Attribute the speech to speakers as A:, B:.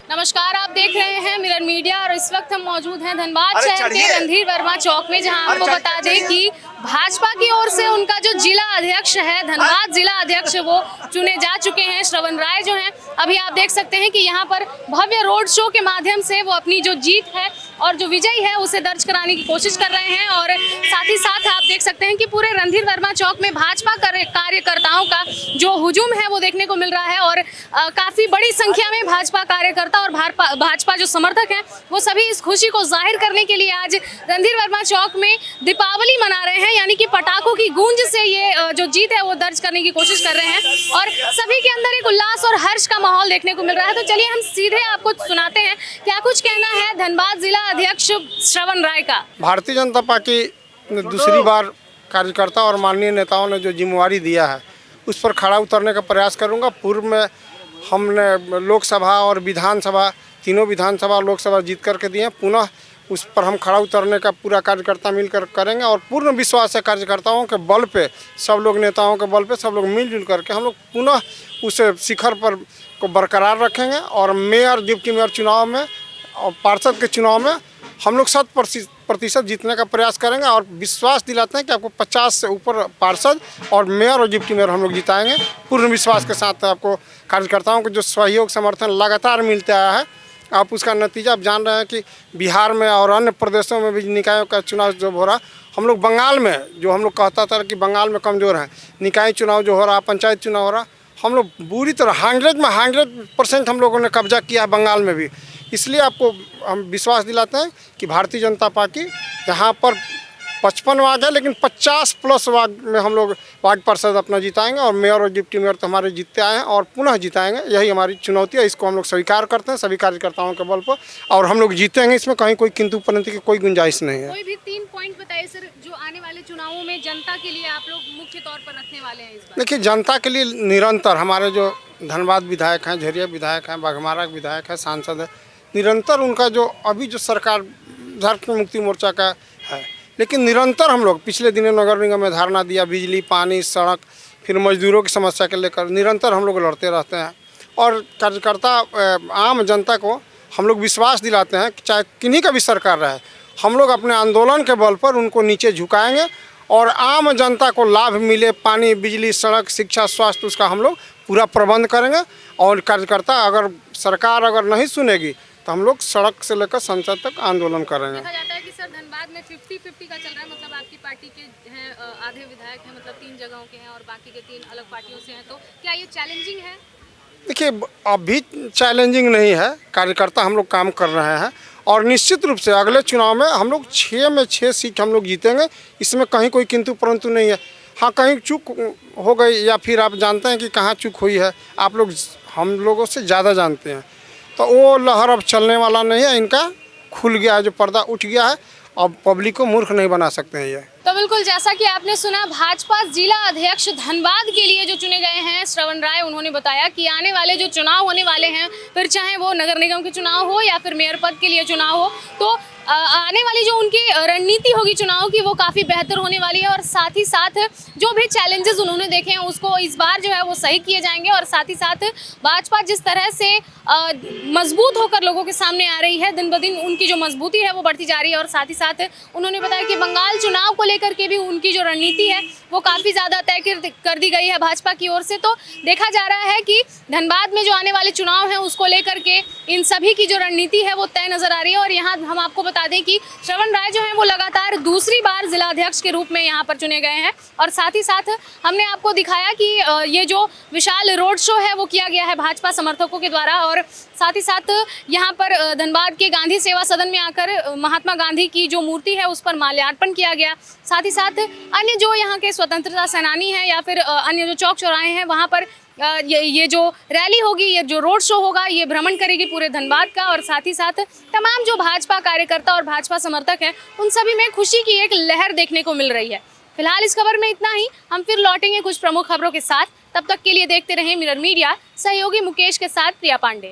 A: नमस्कार, आप देख रहे हैं मिरर मीडिया और इस वक्त हम मौजूद हैं धनबाद शहर के रणधीर वर्मा चौक में, जहां आपको बता दें कि भाजपा की ओर से उनका जो जिला अध्यक्ष है, धनबाद जिला अध्यक्ष, वो चुने जा चुके हैं। श्रवण राय जो हैं, अभी आप देख सकते हैं कि यहाँ पर भव्य रोड शो के माध्यम से वो अपनी जो जीत है और जो विजयी है उसे दर्ज कराने की कोशिश कर रहे हैं। और साथ ही साथ आप देख सकते हैं कि पूरे रणधीर वर्मा चौक में भाजपा कार्यकर्ताओं का जो हुजूम है वो देखने को मिल रहा है और काफी बड़ी संख्या में भाजपा कार्यकर्ता और भाजपा जो समर्थक हैं वो सभी इस खुशी को जाहिर करने के लिए आज रणधीर वर्मा चौक में दीपावली मना रहे हैं, यानी कि पटाखों की गूंज से ये जो जीत है वो दर्ज करने की कोशिश कर रहे हैं और सभी के अंदर एक उल्लास और हर्ष का माहौल देखने को मिल रहा है। तो चलिए हम सीधे आपको सुनाते हैं क्या कुछ कहना है धनबाद जिला अध्यक्ष श्रवण राय का।
B: भारतीय जनता पार्टी ने दूसरी बार कार्यकर्ता और माननीय नेताओं ने जो जिम्मेवारी दिया है उस पर खड़ा उतरने का प्रयास करूंगा। पूर्व में हमने लोकसभा और विधानसभा, तीनों विधानसभा लोकसभा जीत करके दिए, पुनः उस पर हम खड़ा उतरने का पूरा कार्यकर्ता मिलकर करेंगे और पूर्ण विश्वास है कार्यकर्ताओं के बल पे, सब लोग नेताओं के बल पे, सब लोग मिलजुल करके हम लोग पुनः उस शिखर पर को बरकरार रखेंगे। और मेयर, डिप्टी मेयर चुनाव में और पार्षद के चुनाव में हम लोग 100% जीतने का प्रयास करेंगे और विश्वास दिलाते हैं कि आपको 50 से ऊपर पार्षद और मेयर और डिप्टी मेयर हम लोग जिताएंगे। पूर्ण विश्वास के साथ आपको कार्यकर्ताओं को जो सहयोग समर्थन लगातार मिलता आया है, आप उसका नतीजा आप जान रहे हैं कि बिहार में और अन्य प्रदेशों में भी निकायों का चुनाव जो हो रहा, हम लोग बंगाल में जो हम लोग कहता था कि बंगाल में कमज़ोर हैं, निकाय चुनाव जो हो रहा, पंचायत चुनाव हो रहा, हम लोग बुरी तरह 100% हम लोगों ने कब्जा किया बंगाल में भी। इसलिए आपको हम विश्वास दिलाते हैं कि भारतीय जनता पार्टी यहाँ पर 55 वार्ड है, लेकिन 50+ वार्ड में हम लोग वार्ड पार्षद अपना जिताएंगे और मेयर और डिप्टी मेयर तो हमारे जीतते आए हैं और पुनः जिताएंगे। यही हमारी चुनौती है, इसको हम लोग स्वीकार करते हैं सभी कार्यकर्ताओं के बल पर और हम लोग जीतेंगे। इसमें कहीं कोई किंतु परंतु की कोई गुंजाइश नहीं है।
A: कोई भी 3 पॉइंट बताइए सर, जो आने वाले चुनावों में जनता के लिए आप लोग मुख्य तौर पर रखने वाले हैं इस बार।
B: देखिए, जनता के लिए निरंतर हमारे जो धनबाद विधायक हैं, झरिया विधायक हैं, बाघमारा विधायक है, सांसद है, निरंतर उनका जो अभी जो सरकार झारखंड मुक्ति मोर्चा का है, लेकिन निरंतर हम लोग पिछले दिनों नगर निगम में धरना दिया, बिजली, पानी, सड़क, फिर मजदूरों की समस्या के लेकर निरंतर हम लोग लड़ते रहते हैं और कार्यकर्ता आम जनता को हम लोग विश्वास दिलाते हैं कि चाहे किन्हीं का भी सरकार रहे, हम लोग अपने आंदोलन के बल पर उनको नीचे झुकाएंगे और आम जनता को लाभ मिले, पानी, बिजली, सड़क, शिक्षा, स्वास्थ्य, उसका हम लोग पूरा प्रबंध करेंगे। और कार्यकर्ता अगर सरकार अगर नहीं सुनेगी तो हम लोग सड़क से लेकर संसद तक आंदोलन करेंगे।
A: देखा जाता है कि सर धनबाद में 50-50 का चल रहा है, मतलब आपकी पार्टी के हैं आधे विधायक हैं, मतलब 3 जगहों के हैं और बाकी के 3 अलग पार्टियों से हैं, तो क्या ये चैलेंजिंग है?
B: देखिए, अभी चैलेंजिंग नहीं है, कार्यकर्ता हम लोग काम कर रहे हैं और निश्चित रूप से अगले चुनाव में हम लोग 6 में 6 सीट हम लोग जीतेंगे। इसमें कहीं कोई किंतु परंतु नहीं है। हाँ, कहीं चूक हो गई या फिर आप जानते हैं कि कहाँ चूक हुई है, आप लोग हम लोगों से ज़्यादा जानते हैं, तो वो लहर अब चलने वाला नहीं है। इनका खुल गया है, जो पर्दा उठ गया है, अब पब्लिक को मूर्ख नहीं बना सकते हैं ये।
A: तो बिल्कुल जैसा कि आपने सुना, भाजपा जिला अध्यक्ष धनबाद के लिए जो चुने गए हैं श्रवण राय, उन्होंने बताया कि आने वाले जो चुनाव होने वाले हैं, फिर चाहे वो नगर निगम के चुनाव हो या फिर मेयर पद के लिए चुनाव हो, तो आने वाली जो उनकी रणनीति होगी चुनाव की वो काफ़ी बेहतर होने वाली है और साथ ही साथ जो भी चैलेंजेस उन्होंने देखे हैं उसको इस बार जो है वो सही किए जाएंगे। और साथ ही साथ भाजपा जिस तरह से मजबूत होकर लोगों के सामने आ रही है, दिन ब दिन उनकी जो मजबूती है वो बढ़ती जा रही है। और साथ ही साथ उन्होंने बताया कि बंगाल चुनाव को लेकर के भी उनकी जो रणनीति है वो काफ़ी ज़्यादा तय कर दी गई है भाजपा की ओर से। तो देखा जा रहा है कि धनबाद में जो आने वाले चुनाव हैं उसको लेकर के इन सभी की जो रणनीति है वो तय नजर आ रही है। और यहाँ हम आपको बता दें कि श्रवण राय जो है वो लगातार दूसरी बार जिला अध्यक्ष के रूप में यहाँ पर चुने गए हैं। और साथ ही साथ हमने आपको दिखाया कि ये जो विशाल रोड शो है वो किया गया है भाजपा समर्थकों के द्वारा। और साथ ही साथ यहाँ पर धनबाद के गांधी सेवा सदन में आकर महात्मा गांधी की जो मूर्ति है उस पर माल्यार्पण किया गया। साथ ही साथ अन्य जो यहाँ के स्वतंत्रता सेनानी हैं या फिर अन्य जो चौक चौराहे हैं वहाँ पर ये जो रैली होगी, ये जो रोड शो होगा, ये भ्रमण करेगी पूरे धनबाद का। और साथ ही साथ तमाम जो भाजपा कार्यकर्ता और भाजपा समर्थक हैं उन सभी में खुशी की एक लहर देखने को मिल रही है। फिलहाल इस खबर में इतना ही, हम फिर लौटेंगे कुछ प्रमुख खबरों के साथ। तब तक के लिए देखते रहें मिरर मीडिया। सहयोगी मुकेश के साथ प्रिया पांडे।